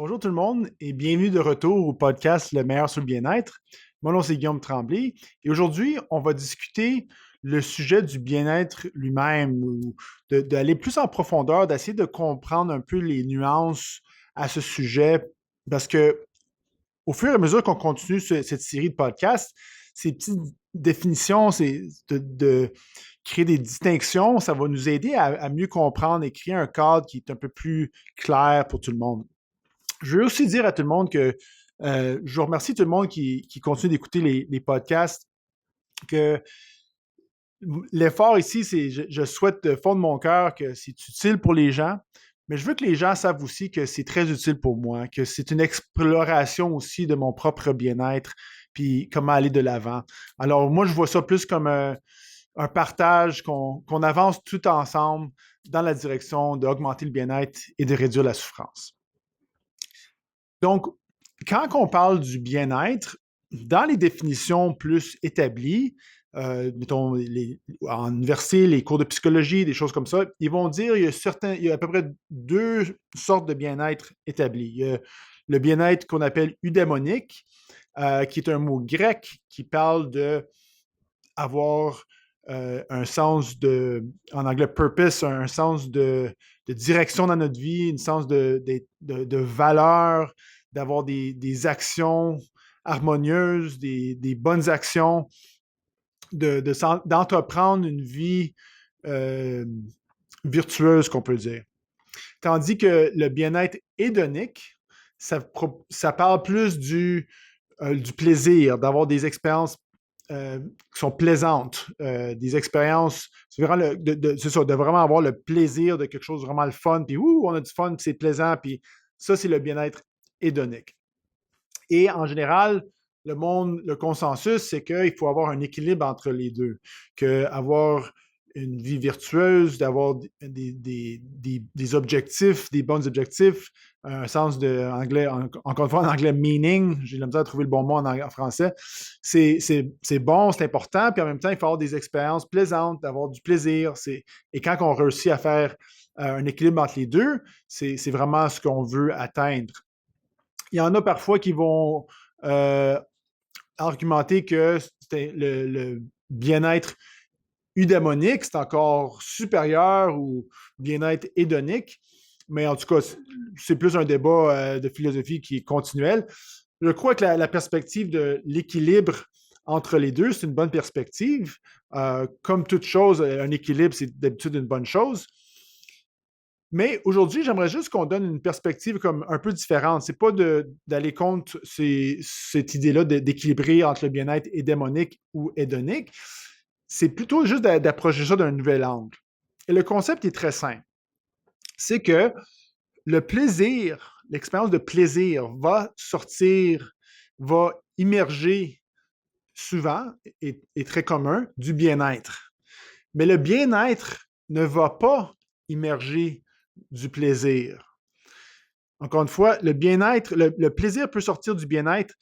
Bonjour tout le monde et bienvenue de retour au podcast Le meilleur sur le bien-être. Mon nom c'est Guillaume Tremblay et aujourd'hui on va discuter le sujet du bien-être lui-même ou d'aller plus en profondeur, d'essayer de comprendre un peu les nuances à ce sujet parce que au fur et à mesure qu'on continue cette série de podcasts, ces petites définitions, de créer des distinctions, ça va nous aider à mieux comprendre et créer un cadre qui est un peu plus clair pour tout le monde. Je veux aussi dire à tout le monde que je remercie tout le monde qui continue d'écouter les podcasts, que l'effort ici, c'est je souhaite de fond de mon cœur que c'est utile pour les gens, mais je veux que les gens savent aussi que c'est très utile pour moi, que c'est une exploration aussi de mon propre bien-être, puis comment aller de l'avant. Alors moi, je vois ça plus comme un partage, qu'on avance tout ensemble dans la direction d'augmenter le bien-être et de réduire la souffrance. Donc, quand on parle du bien-être, dans les définitions plus établies, mettons en université, les cours de psychologie, des choses comme ça, ils vont dire il y a à peu près deux sortes de bien-être établis. Il y a le bien-être qu'on appelle eudaimonique, qui est un mot grec qui parle de avoir un sens en anglais purpose, un sens de direction dans notre vie, un sens de valeur, d'avoir des actions harmonieuses, des bonnes actions, d'entreprendre une vie euh, virtueuse, qu'on peut dire. Tandis que le bien-être hédonique, ça parle plus du plaisir, d'avoir des expériences qui sont plaisantes, des expériences, c'est vraiment c'est ça, de vraiment avoir le plaisir de quelque chose de vraiment le fun, puis on a du fun, puis c'est plaisant, puis ça, c'est le bien-être hédonique. Et en général, le consensus, c'est qu'il faut avoir un équilibre entre les deux, qu'avoir une vie virtueuse, d'avoir des objectifs, des bons objectifs, un sens de anglais, encore une fois en anglais meaning, j'ai la misère à trouver le bon mot en français, c'est bon, c'est important, puis en même temps, il faut avoir des expériences plaisantes, d'avoir du plaisir. Et quand on réussit à faire un équilibre entre les deux, c'est vraiment ce qu'on veut atteindre. Il y en a parfois qui vont euh, argumenter que le bien-être eudaimonique, c'est encore supérieur au bien-être hédonique. Mais en tout cas, c'est plus un débat de philosophie qui est continuel. Je crois que la perspective de l'équilibre entre les deux, c'est une bonne perspective. Comme toute chose, un équilibre, c'est d'habitude une bonne chose. Mais aujourd'hui, j'aimerais juste qu'on donne une perspective comme un peu différente. C'est pas d'aller contre cette idée-là d'équilibrer entre le bien-être hédémonique ou hédonique. C'est plutôt juste d'approcher ça d'un nouvel angle. Et le concept est très simple. C'est que le plaisir, l'expérience de plaisir va sortir, va immerger souvent et très commun du bien-être. Mais le bien-être ne va pas immerger du plaisir. Encore une fois, le bien-être, le plaisir peut sortir du bien-être,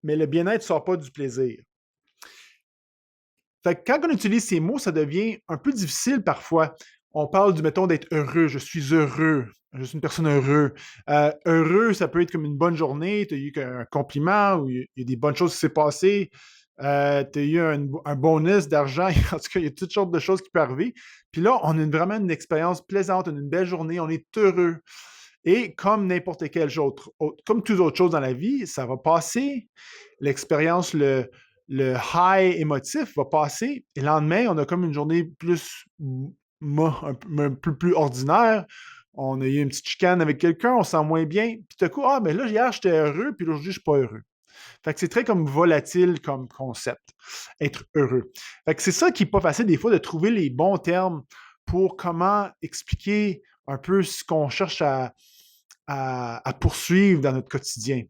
mais le bien-être ne sort pas du plaisir. Fait que quand on utilise ces mots, ça devient un peu difficile parfois. On parle du, mettons, d'être heureux. Je suis heureux. Je suis une personne heureuse. Heureux, ça peut être comme une bonne journée. Tu as eu un compliment ou il y a des bonnes choses qui s'est passées. Tu as eu un bonus d'argent. En tout cas, il y a toutes sortes de choses qui peuvent arriver. Puis là, on a vraiment une expérience plaisante, une belle journée. On est heureux. Et comme n'importe quelle autre, comme toutes autres choses dans la vie, ça va passer. L'expérience, le high émotif va passer. Et le lendemain, on a comme une journée un peu plus ordinaire. On a eu une petite chicane avec quelqu'un, on se sent moins bien. Puis tout à coup, mais là, hier, j'étais heureux, puis aujourd'hui, je ne suis pas heureux. Fait que c'est très comme volatile comme concept, être heureux. Fait que c'est ça qui n'est pas facile des fois de trouver les bons termes pour comment expliquer un peu ce qu'on cherche à poursuivre dans notre quotidien.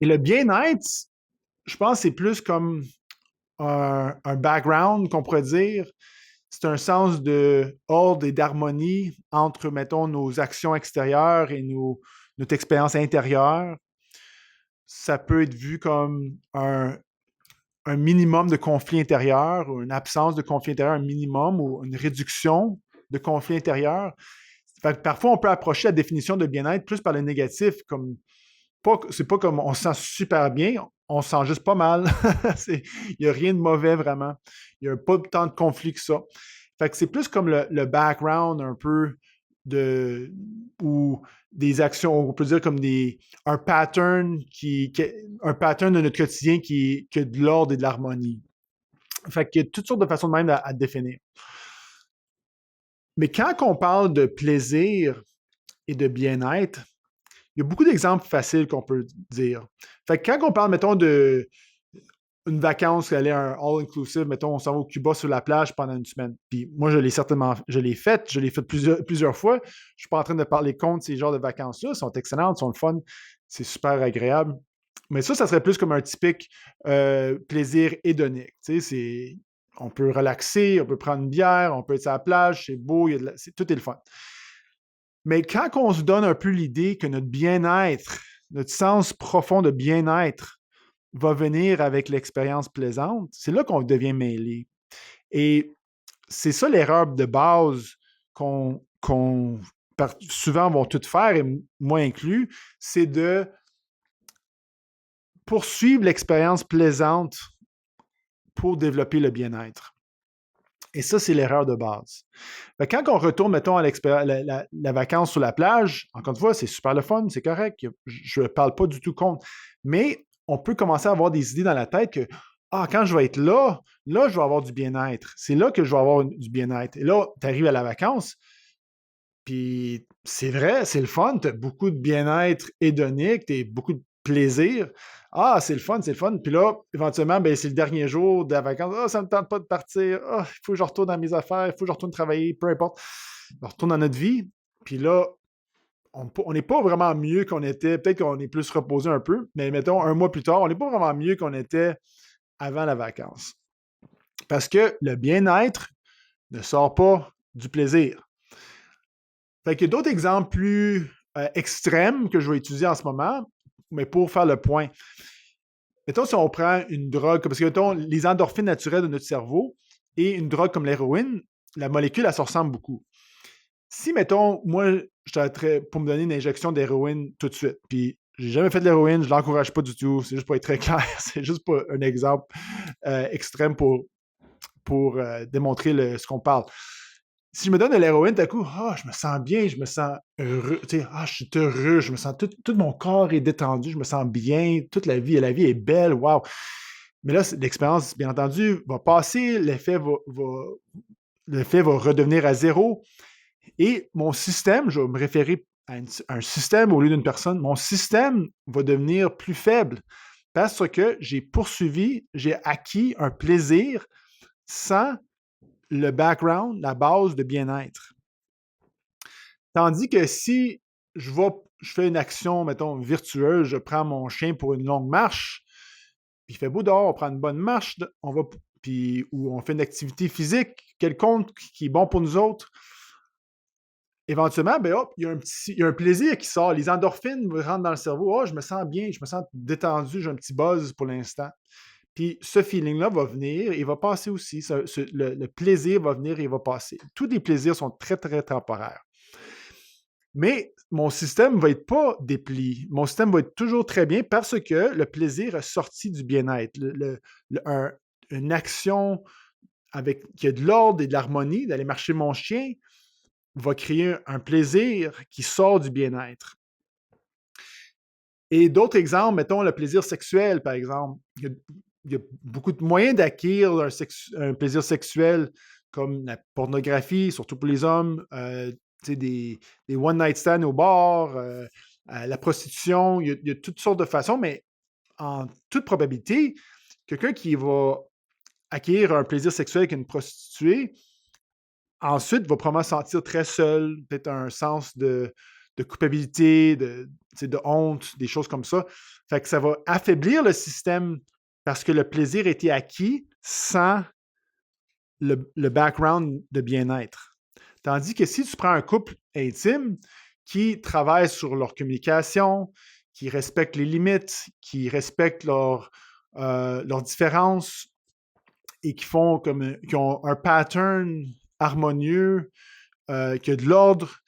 Et le bien-être, je pense que c'est plus comme un background qu'on pourrait dire. C'est un sens de ordre et d'harmonie entre, mettons, nos actions extérieures et notre expérience intérieure. Ça peut être vu comme un minimum de conflit intérieur ou une absence de conflit intérieur, un minimum ou une réduction de conflit intérieur. Fait que parfois, on peut approcher la définition de bien-être plus par le négatif, comme c'est pas comme on se sent super bien, on se sent juste pas mal. Il n'y a rien de mauvais vraiment. Il n'y a pas tant de conflits que ça. Fait que c'est plus comme le background un peu de ou des actions, on peut dire comme un pattern un pattern de notre quotidien qui a de l'ordre et de l'harmonie. Fait qu'il y a toutes sortes de façons de même à définir. Mais quand on parle de plaisir et de bien-être, il y a beaucoup d'exemples faciles qu'on peut dire. Fait que quand on parle, mettons, de une vacance, aller à un all-inclusive, mettons, on s'en va au Cuba sur la plage pendant une semaine. Puis moi, je l'ai fait plusieurs fois. Je ne suis pas en train de parler contre ces genres de vacances-là. Elles sont excellentes, elles sont le fun, c'est super agréable. Mais ça serait plus comme un typique plaisir hédonique. Tu sais, on peut relaxer, on peut prendre une bière, on peut être sur la plage, c'est beau, tout est le fun. Mais quand on se donne un peu l'idée que notre bien-être, notre sens profond de bien-être va venir avec l'expérience plaisante, c'est là qu'on devient mêlé. Et c'est ça l'erreur de base qu'on souvent vont toutes faire, et moi inclus, c'est de poursuivre l'expérience plaisante pour développer le bien-être. Et ça, c'est l'erreur de base. Fait que quand on retourne, mettons, à la vacance sur la plage, encore une fois, c'est super le fun, c'est correct, je ne parle pas du tout contre, mais on peut commencer à avoir des idées dans la tête que, quand je vais être là, là, je vais avoir du bien-être. C'est là que je vais avoir du bien-être. Et là, tu arrives à la vacance, puis c'est vrai, c'est le fun, tu as beaucoup de bien-être hédonique, tu as beaucoup de plaisir. Ah, c'est le fun, c'est le fun. Puis là, éventuellement, ben, c'est le dernier jour de la vacance. Ah, ça ne me tente pas de partir. Ah, il faut que je retourne dans mes affaires, il faut que je retourne travailler, peu importe. On retourne dans notre vie. Puis là, on n'est pas vraiment mieux qu'on était. Peut-être qu'on est plus reposé un peu, mais mettons, un mois plus tard, on n'est pas vraiment mieux qu'on était avant la vacance. Parce que le bien-être ne sort pas du plaisir. Fait qu'il y a d'autres exemples plus extrêmes que je vais utiliser en ce moment, mais pour faire le point. Mettons, si on prend une drogue, parce que mettons, les endorphines naturelles de notre cerveau et une drogue comme l'héroïne, la molécule, elle se ressemble beaucoup. Si, mettons, moi, je t'arrêterais pour me donner une injection d'héroïne tout de suite, puis j'ai jamais fait de l'héroïne, je ne l'encourage pas du tout, c'est juste pour être très clair, c'est juste pas un exemple extrême pour démontrer ce qu'on parle. Si je me donne de l'héroïne, d'un coup, je me sens bien, je me sens heureux, tu sais, je suis heureux, je me sens, tout mon corps est détendu, je me sens bien, toute la vie est belle, wow. Mais là, l'expérience, bien entendu, va passer, l'effet va redevenir à zéro. Et mon système, je vais me référer à un système au lieu d'une personne, mon système va devenir plus faible parce que j'ai acquis un plaisir sans le background, la base de bien-être. Tandis que si je fais une action, mettons, virtueuse, je prends mon chien pour une longue marche, puis il fait beau dehors, on prend une bonne marche, ou on fait une activité physique quelconque qui est bon pour nous autres, éventuellement, ben hop, il y a un plaisir qui sort. Les endorphines rentrent dans le cerveau. Je me sens bien, je me sens détendu, j'ai un petit buzz pour l'instant. Puis ce feeling-là va venir et va passer aussi. Le plaisir va venir et va passer. Tous les plaisirs sont très, très temporaires. Mais mon système ne va être pas déplié. Mon système va être toujours très bien parce que le plaisir est sorti du bien-être. Une action qui a de l'ordre et de l'harmonie, d'aller marcher mon chien, va créer un plaisir qui sort du bien-être. Et d'autres exemples, mettons le plaisir sexuel, par exemple. Il y a beaucoup de moyens d'acquérir un plaisir sexuel, comme la pornographie, surtout pour les hommes, des one-night stands au bar, la prostitution, il y a toutes sortes de façons, mais en toute probabilité, quelqu'un qui va acquérir un plaisir sexuel avec une prostituée, ensuite va probablement se sentir très seul, peut-être un sens de culpabilité, de honte, des choses comme ça. Fait que ça va affaiblir le système parce que le plaisir a été acquis sans le background de bien-être. Tandis que si tu prends un couple intime qui travaille sur leur communication, qui respecte les limites, qui respecte leurs différences et qui ont un pattern harmonieux, qui a de l'ordre,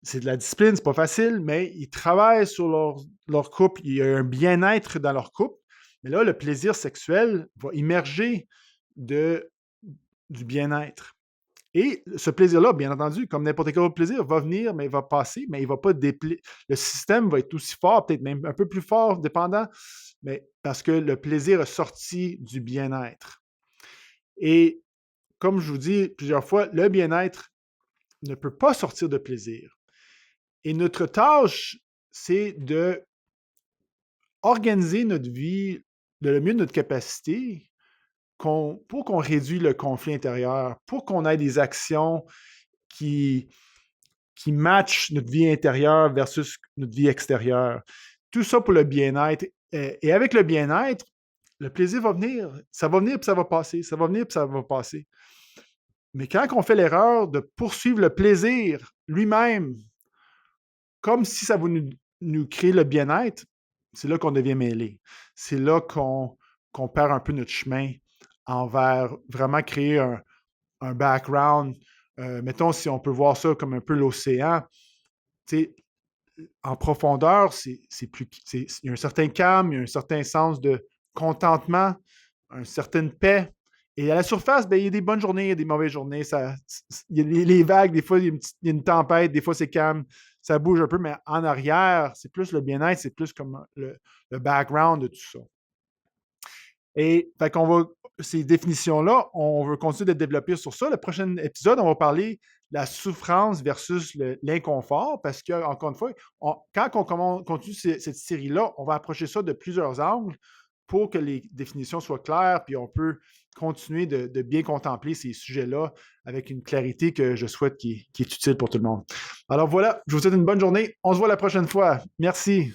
c'est de la discipline, c'est pas facile, mais ils travaillent sur leur couple, il y a un bien-être dans leur couple. Mais là, le plaisir sexuel va immerger de, du bien-être. Et ce plaisir-là, bien entendu, comme n'importe quel autre plaisir, va venir, mais il va passer, mais il va pas déplier. Le système va être aussi fort, peut-être même un peu plus fort, dépendant, mais parce que le plaisir est sorti du bien-être. Et comme je vous dis plusieurs fois, le bien-être ne peut pas sortir de plaisir. Et notre tâche, c'est de organiser notre vie de le mieux de notre capacité pour qu'on réduise le conflit intérieur, pour qu'on ait des actions qui, qui matchent notre vie intérieure versus notre vie extérieure. Tout ça pour le bien-être. Et avec le bien-être, le plaisir va venir. Ça va venir puis ça va passer. Ça va venir puis ça va passer. Mais quand on fait l'erreur de poursuivre le plaisir lui-même, comme si ça va nous créer le bien-être, c'est là qu'on devient mêlé. C'est là qu'on perd un peu notre chemin envers vraiment créer un background. Mettons, si on peut voir ça comme un peu l'océan, en profondeur, il y a un certain calme, il y a un certain sens de contentement, une certaine paix. Et à la surface, ben, il y a des bonnes journées, il y a des mauvaises journées. Il y a les vagues, des fois, il y a une tempête, des fois, c'est calme, ça bouge un peu, mais en arrière, c'est plus le bien-être, c'est plus comme le background de tout ça. Et fait qu'on va, ces définitions-là, on veut continuer de développer sur ça. Le prochain épisode, on va parler de la souffrance versus l'inconfort, parce que, encore une fois, quand on continue cette série-là, on va approcher ça de plusieurs angles pour que les définitions soient claires, puis on peut continuer de bien contempler ces sujets-là avec une clarité que je souhaite qui est utile pour tout le monde. Alors voilà, je vous souhaite une bonne journée. On se voit la prochaine fois. Merci.